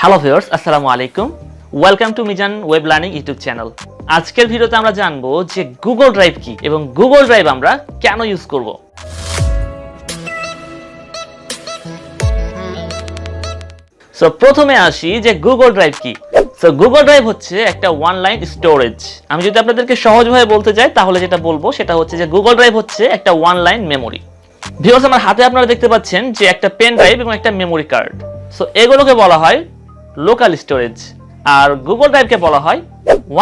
Hello viewers, আসসালামু আলাইকুম। Welcome to Mizan web learning YouTube channel. আজকের ভিডিওতে আমরা জানবো যে গুগল ড্রাইভ কি এবং গুগল ড্রাইভ আমরা কেন ইউজ করব। সো প্রথমে আসি যে গুগল ড্রাইভ কি। সো গুগল ড্রাইভ হচ্ছে একটা অনলাইন স্টোরেজ। আমি যদি আপনাদেরকে সহজভাবে বলতে যাই তাহলে যেটা বলবো সেটা হচ্ছে যে গুগল ড্রাইভ হচ্ছে একটা অনলাইন মেমোরি। ভিউয়ার্স, আমার হাতে আপনারা দেখতে পাচ্ছেন যে একটা পেন ড্রাইভ এবং একটা মেমোরি কার্ড। সো এগুলোকে বলা হয় লোকাল স্টোরেজ, আর গুগল ড্রাইভকে বলা হয়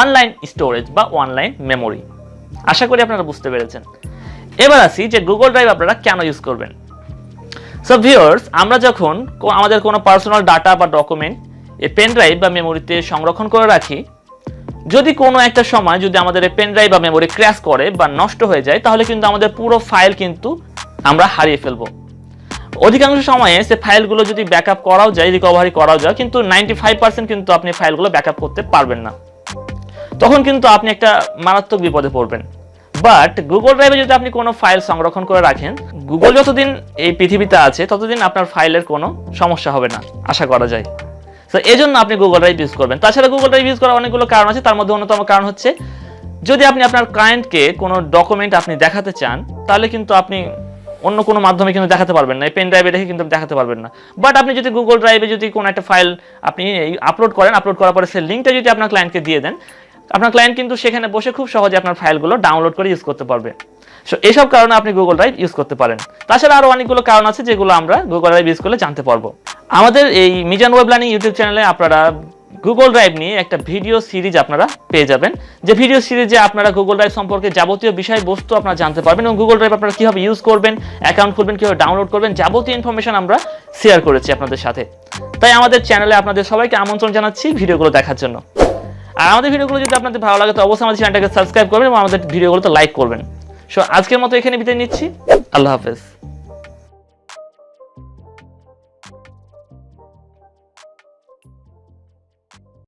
অনলাইন স্টোরেজ বা অনলাইন মেমোরি। আশা করি আপনারা বুঝতে পেরেছেন। এবার আসি যে গুগল ড্রাইভ আপনারা কেন ইউজ করবেন। সো ভিউয়ার্স, আমরা যখন আমাদের কোনো পার্সোনাল ডাটা বা ডকুমেন্ট এই পেন ড্রাইভ বা মেমোরিতে সংরক্ষণ করে রাখি, যদি কোনো একটা সময় যদি আমাদের এই পেন ড্রাইভ বা মেমোরি ক্র্যাশ করে বা নষ্ট হয়ে যায়, তাহলে কিন্তু আমাদের পুরো ফাইল কিন্তু আমরা হারিয়ে ফেলবো। অধিকাংশ সময়ে সে ফাইলগুলো যদি ব্যাকআপ করাও যায়, রিকভারি করাও যায়, কিন্তু 95% কিন্তু আপনি ফাইলগুলো ব্যাকআপ করতে পারবেন না। তখন কিন্তু আপনি একটা মারাত্মক বিপদে পড়বেন। বাট গুগল ড্রাইভে যদি আপনি কোনো ফাইল সংরক্ষণ করে রাখেন, গুগল যতদিন এই পৃথিবীতে আছে ততদিন আপনার ফাইলের কোনো সমস্যা হবে না, আশা করা যায়। তো এই জন্য আপনি গুগল ড্রাইভ ইউজ করবেন। তাছাড়া গুগল ড্রাইভ ইউজ করার অনেকগুলো কারণ আছে। তার মধ্যে অন্যতম কারণ হচ্ছে, যদি আপনি আপনার ক্লায়েন্টকে কোনো ডকুমেন্ট আপনি দেখাতে চান, তাহলে কিন্তু আপনি অন্য কোনো মাধ্যমে কিন্তু দেখাতে পারবেন না, এই পেন ড্রাইভে রেখে কিন্তু দেখাতে পারবেন না। বাট আপনি যদি গুগল ড্রাইভে যদি কোনো একটা ফাইল আপনি আপলোড করেন, আপলোড করার পরে সেই লিঙ্কটা যদি আপনার ক্লায়েন্টকে দিয়ে দেন, আপনার ক্লায়েন্ট কিন্তু সেখানে বসে খুব সহজে আপনার ফাইলগুলো ডাউনলোড করে ইউজ করতে পারবে। সো এইসব কারণে আপনি গুগল ড্রাইভ ইউজ করতে পারেন। তাছাড়া আরও অনেকগুলো কারণ আছে যেগুলো আমরা গুগল ড্রাইভ ইউজ করলে জানতে পারবো। আমাদের এই মিজান ওয়েব লার্নিং ইউটিউব চ্যানেলে আপনারা গুগল ড্রাইভ নিয়ে একটা ভিডিও সিরিজ আপনারা পেয়ে যাবেন, যে ভিডিও সিরিজে আপনারা গুগল ড্রাইভ সম্পর্কে যাবতীয় বিষয়বস্তু আপনারা জানতে পারবেন এবং গুগল ড্রাইভ আপনারা কীভাবে ইউজ করবেন, অ্যাকাউন্ট খুলবেন, কীভাবে ডাউনলোড করবেন, যাবতীয় ইনফরমেশন আমরা শেয়ার করেছি আপনাদের সাথে। তাই আমাদের চ্যানেলে আপনাদের সবাইকে আমন্ত্রণ জানাচ্ছি ভিডিওগুলো দেখার জন্য। আর আমাদের ভিডিওগুলো যদি আপনাদের ভালো লাগে তো অবশ্যই আমাদের চ্যানেলটাকে সাবস্ক্রাইব করবেন এবং আমাদের ভিডিওগুলোতে লাইক করবেন। সো আজকের মতো এখানে বিদায় নিচ্ছি। আল্লাহ হাফেজ।